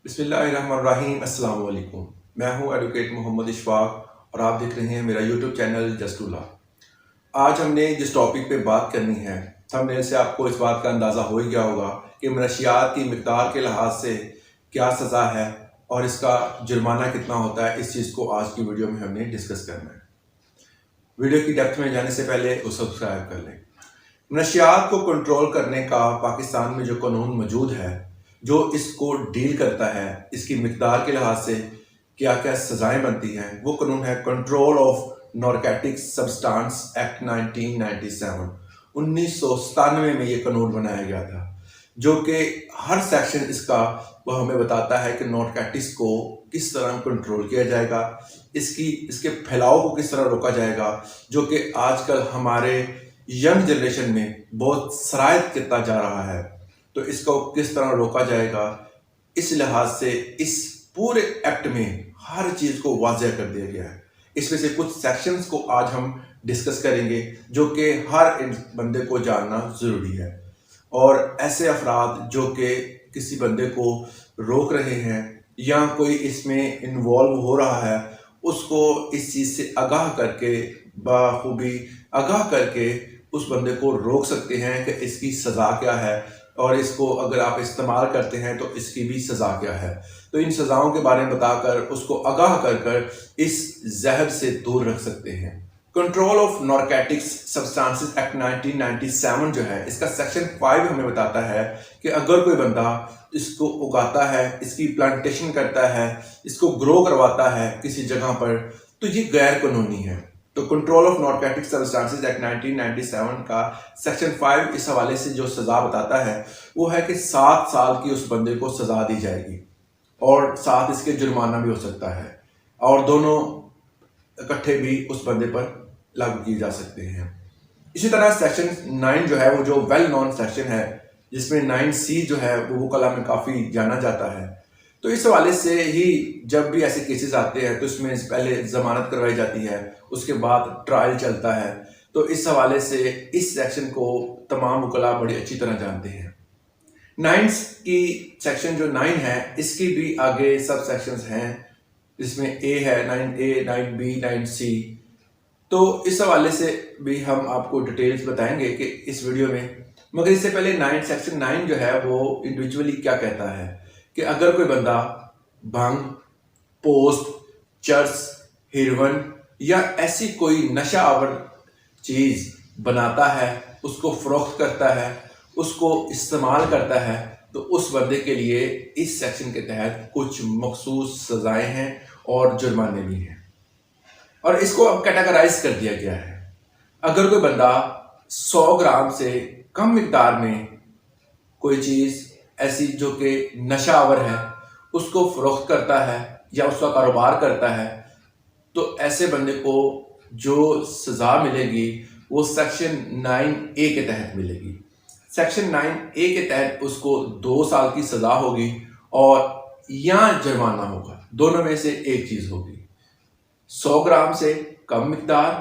बिस्मिल्लाहिर्रहमानिर्रहीम। अस्सलाम वालेकुम। मैं हूं एडवोकेट मोहम्मद इशफाक और आप देख रहे हैं मेरा यूट्यूब चैनल जस्टुल्ला। आज हमने जिस टॉपिक पे बात करनी है, थंबनेल से आपको इस बात का अंदाज़ा हो ही गया होगा कि मनशियात की मिकदार के लिहाज से क्या सज़ा है और इसका जुर्माना कितना होता है। इस चीज़ को आज की वीडियो में हमने डिस्कस करना है। वीडियो की डेप्थ में जाने से पहले वो सब्सक्राइब कर लें। नशियात को कंट्रोल करने का पाकिस्तान में जो कानून मौजूद है, जो इसको डील करता है, इसकी मिकदार के लिहाज से क्या क्या सज़ाएं बनती हैं, वो कानून है control of narcotic substance act 1997। 1997 में ये कानून बनाया गया था, जो कि हर सेक्शन इसका वह हमें बताता है कि नारकोटिक्स को किस तरह कंट्रोल किया जाएगा, इसके फैलाव को किस तरह रोका जाएगा, जो कि आजकल हमारे यंग जनरेशन में बहुत सरायत करता जा रहा है। तो इसको किस तरह रोका जाएगा, इस लिहाज से इस पूरे एक्ट में हर चीज़ को वाज़ेह कर दिया गया है। इसमें से कुछ सेक्शंस को आज हम डिस्कस करेंगे जो कि हर बंदे को जानना ज़रूरी है। और ऐसे अफराद जो कि किसी बंदे को रोक रहे हैं या कोई इसमें इन्वॉल्व हो रहा है, उसको इस चीज़ से आगाह करके, बाखूबी आगाह करके उस बंदे को रोक सकते हैं कि इसकी सज़ा क्या है और इसको अगर आप इस्तेमाल करते हैं तो इसकी भी सज़ा क्या है। तो इन सज़ाओं के बारे में बताकर उसको आगाह कर इस जहर से दूर रख सकते हैं। Control of narcotics substances act 1997 जो है, इसका सेक्शन 5 हमें बताता है कि अगर कोई बंदा इसको उगाता है, इसकी प्लांटेशन करता है, इसको ग्रो करवाता है किसी जगह पर, तो ये गैर कानूनी है। तो control of narcotic substances act 1997 का सेक्शन 5 इस हवाले से जो सज़ा बताता है वो है कि 7 साल की उस बंदे को सज़ा दी जाएगी और साथ इसके जुर्माना भी हो सकता है, और दोनों इकट्ठे भी उस बंदे पर लागू किए जा सकते हैं। इसी तरह सेक्शन 9 जो है, वो जो वेल नोन सेक्शन है, जिसमें 9C जो है वो कला में काफ़ी जाना जाता है। तो इस हवाले से ही जब भी ऐसे केसेस आते हैं तो इसमें पहले ज़मानत करवाई जाती है, उसके बाद ट्रायल चलता है। तो इस हवाले से इस सेक्शन को तमाम वकला बड़ी अच्छी तरह जानते हैं। 9 की सेक्शन जो 9 है, इसकी भी आगे सब सेक्शंस हैं, जिसमें A है 9A, 9B, 9C। तो इस हवाले से भी हम आपको डिटेल्स बताएंगे कि इस वीडियो में। मगर इससे पहले सेक्शन 9 जो है वो इंडिविजुअली क्या कहता है कि अगर कोई बंदा भांग, पोस्ट, चर्स, हेरोइन या ऐसी कोई नशा आवर चीज़ बनाता है, उसको फरोख्त करता है, उसको इस्तेमाल करता है, तो उस बंदे के लिए इस सेक्शन के तहत कुछ मखसूस सज़ाएं हैं और जुर्माने भी हैं। और इसको अब कैटेगराइज कर दिया गया है। अगर कोई बंदा 100 ग्राम से कम मिकदार में कोई चीज़ ऐसी जो कि नशावर है, उसको फरोख्त करता है या उसका कारोबार करता है, तो ऐसे बंदे को जो सज़ा मिलेगी वो सेक्शन 9A के तहत मिलेगी। सेक्शन 9A के तहत उसको 2 साल की सज़ा होगी और या जुर्माना होगा, दोनों में से एक चीज़ होगी। 100 ग्राम से कम मिकदार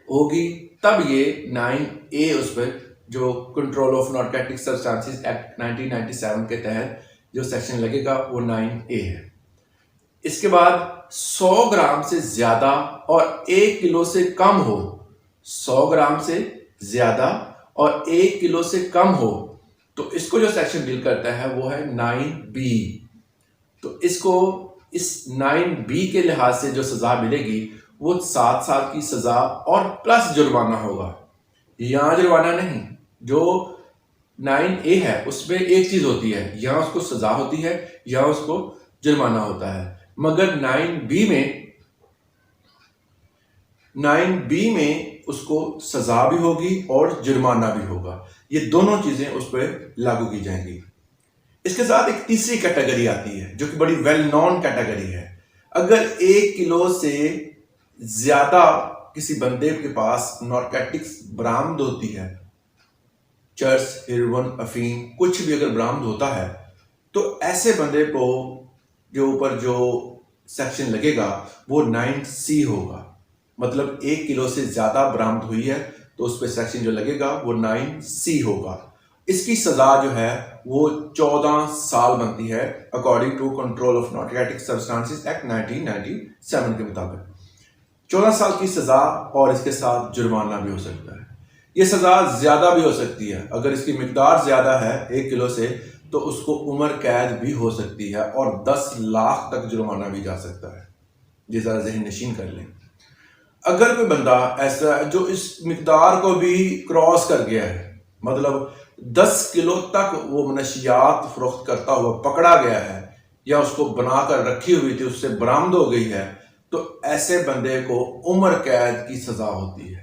होगी तब ये 9A उस पर जो control of narcotic substances act 1997 के तहत जो सेक्शन लगेगा वो 9A है। इसके बाद 100 ग्राम से ज़्यादा और 1 किलो से कम हो, 100 ग्राम से ज़्यादा और 1 किलो से कम हो, तो इसको जो सेक्शन डील करता है वो है 9B। तो इसको इस 9B के लिहाज से जो सज़ा मिलेगी वो 7 साल की सज़ा और प्लस जुर्माना होगा। यहाँ जुर्माना नहीं, जो 9A है उसमें एक चीज़ होती है, यहाँ उसको सज़ा होती है, यहाँ उसको जुर्माना होता है। मगर 9B में उसको सज़ा भी होगी और जुर्माना भी होगा। ये दोनों चीज़ें उस पर लागू की जाएंगी। इसके साथ एक तीसरी कैटेगरी आती है जो कि बड़ी वेल नोन कैटेगरी है। अगर 1 किलो से ज़्यादा किसी बंदे के पास नारकोटिक्स बरामद होती है, चर्स, हेरोइन, अफीम, कुछ भी अगर बरामद होता है, तो ऐसे बंदे को जो ऊपर जो सेक्शन लगेगा वो 9C होगा। मतलब 1 किलो से ज़्यादा बरामद हुई है तो उस पर सेक्शन जो लगेगा वो 9C होगा। اس کی سزا جو ہے وہ 14 سال بنتی ہے according to control of narcotic substances act 1997 کے مطابق 14 سال کی سزا، اور اس کے ساتھ جرمانہ بھی ہو سکتا ہے۔ یہ سزا زیادہ بھی ہو سکتی ہے، اگر اس کی مقدار زیادہ ہے 1 کلو سے تو اس کو عمر قید بھی ہو سکتی ہے اور 10 لاکھ تک جرمانہ بھی جا سکتا ہے۔ یہ ذرا ذہن نشین کر لیں۔ اگر کوئی بندہ ایسا ہے جو اس مقدار کو بھی کراس کر گیا ہے، مطلب 10 کلو تک وہ منشیات فروخت کرتا ہوا پکڑا گیا ہے یا اس کو بنا کر رکھی ہوئی تھی، اس سے برآمد ہو گئی ہے، تو ایسے بندے کو عمر قید کی سزا ہوتی ہے۔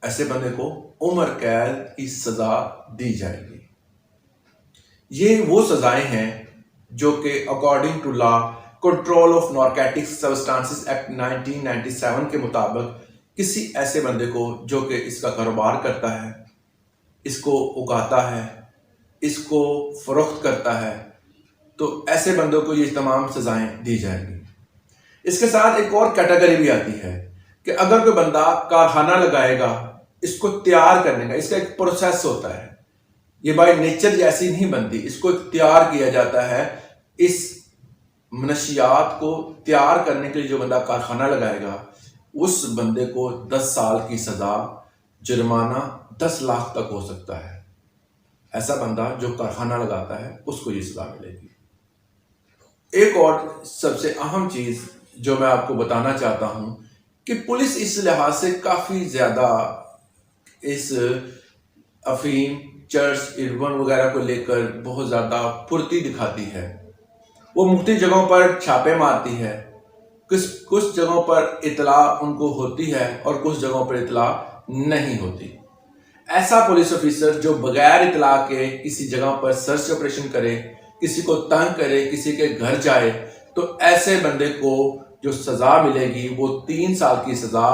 ایسے بندے کو عمر قید کی سزا دی جائے گی۔ یہ وہ سزائیں ہیں جو کہ according to law control of narcotic substances act 1997 کے مطابق کسی ایسے بندے کو جو کہ اس کا کاروبار کرتا ہے، اس کو اگاتا ہے، اس کو فروخت کرتا ہے، تو ایسے بندوں کو یہ تمام سزائیں دی جائیں گی۔ اس کے ساتھ ایک اور کیٹیگری بھی آتی ہے کہ اگر کوئی بندہ کارخانہ لگائے گا، اس کو تیار کرنے کا، اس کا ایک پروسیس ہوتا ہے، یہ بائی نیچر جیسی نہیں بنتی، اس کو تیار کیا جاتا ہے۔ اس منشیات کو تیار کرنے کے لیے جو بندہ کارخانہ لگائے گا، اس بندے کو 10 سال کی سزا، جرمانہ 10 لاکھ تک ہو سکتا ہے۔ ایسا بندہ جو کارخانہ لگاتا ہے اس کو یہ سزا ملے گی۔ ایک اور سب سے اہم چیز جو میں آپ کو بتانا چاہتا ہوں کہ پولیس اس لحاظ سے کافی زیادہ اس افیم، چرس، اربن وغیرہ کو لے کر بہت زیادہ پھرتی دکھاتی ہے۔ وہ مختلف جگہوں پر چھاپے مارتی ہے، کچھ جگہوں پر اطلاع ان کو ہوتی ہے اور کچھ جگہوں پر اطلاع نہیں ہوتی۔ ایسا پولیس آفیسر جو بغیر اطلاع کے کسی جگہ پر سرچ آپریشن کرے، کسی کو تنگ کرے، کسی کے گھر جائے، تو ایسے بندے کو جو سزا ملے گی وہ 3 سال کی سزا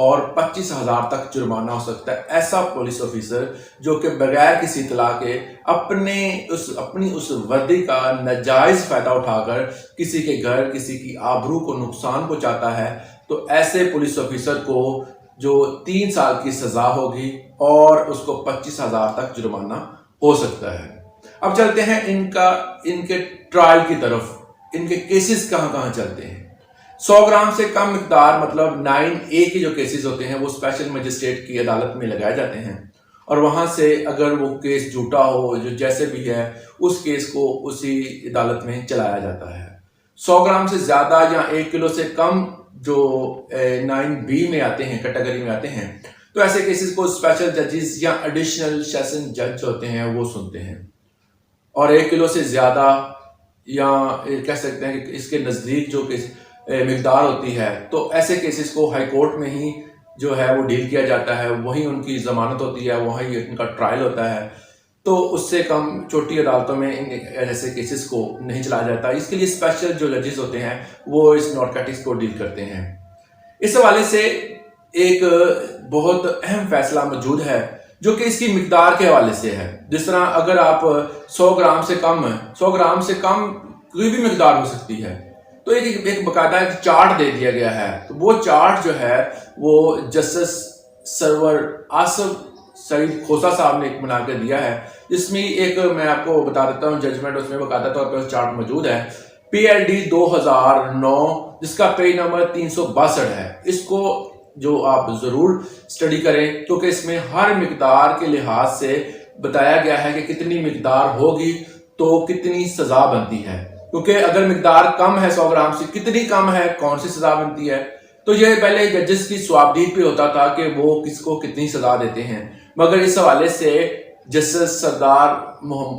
اور 25,000 تک جرمانہ ہو سکتا ہے۔ ایسا پولیس آفیسر جو کہ بغیر کسی اطلاع کے اپنی اس وردی کا ناجائز فائدہ اٹھا کر کسی کے گھر، کسی کی آبرو کو نقصان پہنچاتا ہے، تو ایسے پولیس آفیسر کو جو 3 سال کی سزا ہوگی اور اس کو 25,000 تک جرمانہ ہو سکتا ہے۔ اب چلتے ہیں ان کے ٹرائل کی طرف۔ ان کے کیسز کہاں کہاں چلتے ہیں۔ 100 گرام سے کم مقدار مطلب 9A کے جو کیسز ہوتے ہیں وہ اسپیشل مجسٹریٹ کی عدالت میں لگائے جاتے ہیں، اور وہاں سے اگر وہ کیس جھوٹا ہو، جو جیسے بھی ہے، اس کیس کو اسی عدالت میں چلایا جاتا ہے۔ 100 گرام سے زیادہ یا 1 کلو سے کم جو 9B میں آتے ہیں، کیٹیگری میں آتے ہیں، تو ایسے کیسز کو اسپیشل ججز یا ایڈیشنل سیشن جج ہوتے ہیں وہ سنتے ہیں۔ اور 1 کلو سے زیادہ یا کہہ سکتے ہیں کہ اس کے نزدیک جو مقدار ہوتی ہے، تو ایسے کیسز کو ہائی کورٹ میں ہی جو ہے وہ ڈیل کیا جاتا ہے، وہیں ان کی ضمانت ہوتی ہے، وہیں ان کا ٹرائل ہوتا ہے۔ تو اس سے کم چھوٹی عدالتوں میں ایسے کیسز کو نہیں چلایا جاتا۔ اس کے لیے اسپیشل جو ججز ہوتے ہیں وہ اس نارکوٹکس کو ڈیل کرتے ہیں۔ اس حوالے سے ایک بہت اہم فیصلہ موجود ہے جو کہ اس کی مقدار کے حوالے سے ہے۔ جس طرح اگر آپ 100 گرام سے کم ہیں، 100 گرام سے کم کوئی بھی مقدار ہو سکتی ہے، تو ایک باقاعدہ ایک چارٹ دے دیا گیا ہے۔ تو وہ چارٹ جو ہے وہ جسٹس سرور آصف سعید کھوسہ صاحب نے ایک بنا کے دیا ہے، جس میں ایک میں آپ کو بتا دیتا ہوں ججمنٹ، اس میں باقاعدہ طور پر چارٹ موجود ہے، PLD 2009، جس کا پیج نمبر 362 ہے۔ اس کو جو آپ ضرور اسٹڈی کریں، کیونکہ اس میں ہر مقدار کے لحاظ سے بتایا گیا ہے کہ کتنی مقدار ہوگی تو کتنی سزا بنتی ہے، کیونکہ اگر مقدار کم ہے 100 گرام سے، کتنی کم ہے، کون سی سزا بنتی ہے۔ تو یہ پہلے ججز کی سوابدید پہ ہوتا تھا کہ وہ کس کو کتنی سزا دیتے ہیں، مگر اس حوالے سے جسٹس سردار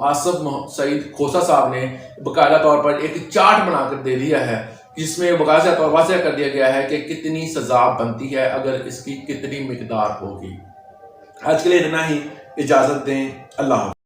آصف سعید کھوسہ صاحب نے باقاعدہ طور پر ایک چارٹ بنا کر دے دیا ہے، جس میں باقاعدہ طور پر واضح کر دیا گیا ہے کہ کتنی سزا بنتی ہے اگر اس کی کتنی مقدار ہوگی۔ آج کے لیے اتنا ہی، اجازت دیں، اللہ حافظ۔